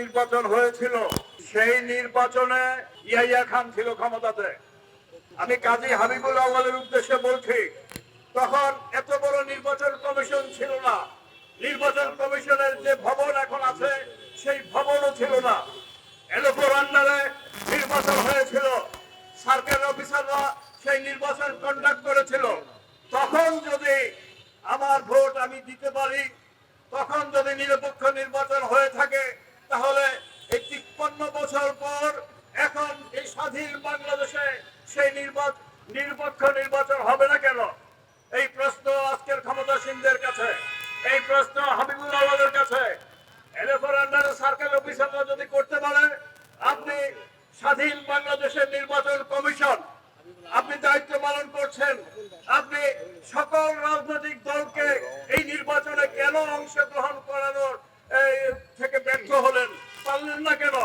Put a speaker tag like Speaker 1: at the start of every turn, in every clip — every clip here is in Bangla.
Speaker 1: নির্বাচন হয়েছিল সেই নির্বাচনে ইয়াহিয়া খান ছিল ক্ষমতাতে। আমি কাজী হাবিবুল আউয়ালের উদ্দেশ্যে বলছি, তখন এত বড় নির্বাচন কমিশন ছিল না। নির্বাচন কমিশনের যে ভবন এখন আছে সেই ভবনও ছিল না। এলোকোর আন্ডারে নির্বাচন হয়েছিল, সরকারি অফিসাররা সেই নির্বাচন কন্ডাক্ট করেছিল। তখন যদি আমার ভোট আমি দিতে পারি, তখন যদি নিরপেক্ষ নির্বাচন হয়ে থাকে, তাহলে এই 53 বছর পর এখন এই স্বাধীন বাংলাদেশে সেই নিরপেক্ষ নির্বাচন হবে না কেন? এই প্রশ্ন আজকের ক্ষমতাসীনদের কাছে, এই প্রশ্ন হাবিবুল আওয়ালের কাছে। এলাকার আন্ডারে সরকারি অফিসাররা যদি করতে পারে, আপনি স্বাধীন বাংলাদেশের নির্বাচন কমিশন আপনি দায়িত্ব পালন করছেন, আপনি সকল রাজনৈতিক দলকে এই নির্বাচনে কেন অংশগ্রহণ করানোর থেকে ব্যর্থ হলেন, পারলেন না কেন?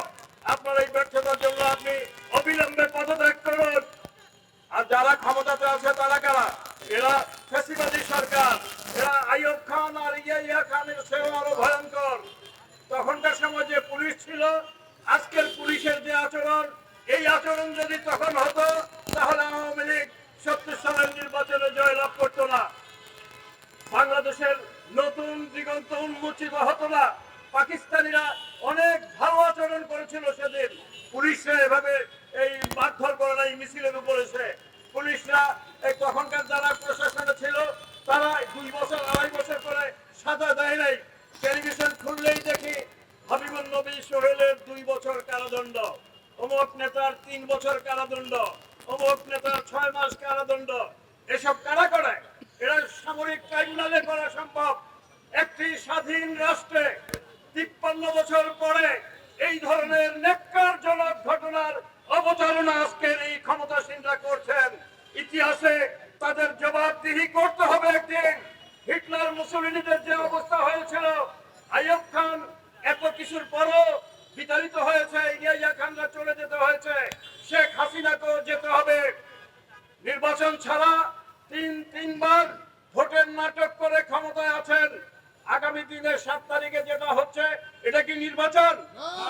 Speaker 1: আপনার এই ব্যর্থতার জন্য আপনি অবিলম্বে পদত্যাগ করুন। আর যারা ক্ষমতাতে আছে তারা কারা? এরা ফ্যাসিবাদী সরকার, এরা আইয়ুব খান আর ইয়াহিয়া খানের চেয়েও আরো ভয়ঙ্কর। তখনকার সময় যে পুলিশ ছিল, আজকের পুলিশের যে আচরণ, এই আচরণ যদি তখন হতো তাহলে আওয়ামী লীগ 70 সালের নির্বাচনে জয়লাভ করতো না, বাংলাদেশের নতুন দিগন্ত উন্মোচিত হতো না। পাকিস্তানিরা অনেক ভালো আচরণ করেছিল সেদিন, পুলিশরা এভাবে এই মারধর করে নাই মিছিলের উপরে এসে। পুলিশরা এই তখনকার যারা প্রশাসনে ছিল তারা 2 বছর 2.5 বছর করে সাজা দেয় নাই। টেলিভিশন খুললেই দেখি হাবিবুল নবী সোহেলের 2 বছর কারাদণ্ড, অমুক নেতার 3 বছর কারাদণ্ড, অমুক নেতার 6 মাস কারাদণ্ড। এসব কারা করে? এরা সামরিক ট্রাইব্যুনালে করা সম্ভব। একটি স্বাধীন রাষ্ট্রে 53 বছর পরে এই ধরনের ন্যাক্কারজনক ঘটনার অবতারণা আজকের এই ক্ষমতাসীনরা করছেন। ইতিহাসে তাদের জবাবদিহি করতে হবে একদিন। হিটলার মুসলিনীদের যে অবস্থা হয়েছিল, আইয়ুব খান এত কিছুর পরও বিতাড়িত হয়েছে, ইয়াহিয়া খানরা চলে যেতে হয়েছে, শেখ হাসিনাকেও যেতে হবে। নির্বাচন ছাড়া তিনবার ভোটের নাটক করে ক্ষমতায় আছেন। আগামী দিনে 7 তারিখে যেটা হচ্ছে, এটা কি নির্বাচন?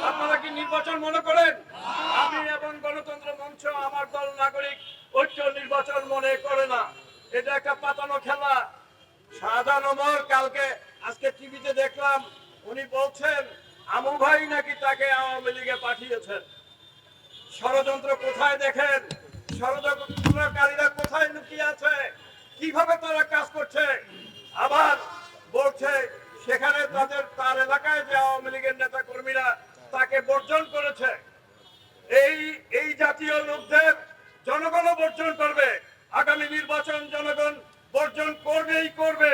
Speaker 1: আপনারা কি নির্বাচন মনে করেন? আমি এবং গণতন্ত্র মঞ্চ, আমার দল নাগরিক ঐক্য নির্বাচন মনে করে না। এটা একটা পাতানো খেলা। শাহজাহান ওমর কালকে আজকে টিভিতে দেখলাম, উনি বলছেন আমু ভাই নাকি তাকে আওয়ামী লীগে পাঠিয়েছেন। ষড়যন্ত্র কোথায় দেখেন? ষড়যন্ত্রকারীরা কোথায় লুকিয়ে আছে? কিভাবে তারা কাজ করছে? আবার বলছে সেখানে তার এলাকায় যে আওয়ামী লীগের নেতা কর্মীরা তাকে বর্জন করেছে। এই জাতীয় লোকদের জনগণ বর্জন করবে। আগামী নির্বাচন জনগণ বর্জন করবেই করবে।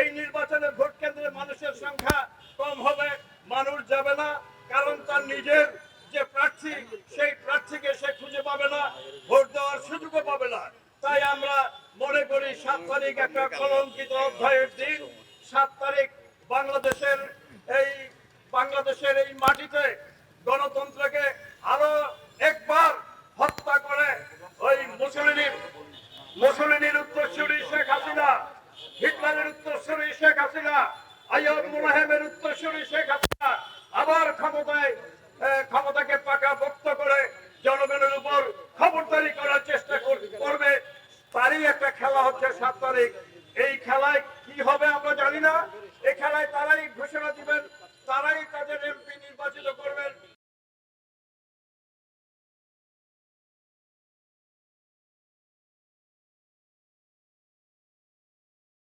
Speaker 1: এই নির্বাচনে ভোট কেন্দ্রে মানুষের সংখ্যা কম হবে, মানুষ যাবে না, কারণ তার নিজের যে প্রার্থী সেই প্রার্থীকে সে খুঁজে পাবে না, ভোট দেওয়ার সুযোগও পাবে না। তাই আমরা মনে করি 7 তারিখ একটা কলঙ্কিত অধ্যায়ের দিন। 7 তারিখ বাংলাদেশের এই মাটিতে গণতন্ত্রকে আরো একবার হত্যা করে ওই মুসলিনীর উত্তরসূরি শেখ হাসিনা, হিটলারের উত্তরসূরি শেখ হাসিনা, আইয়ুব মোনাহেমের উত্তরসূরি শেখ হাসিনা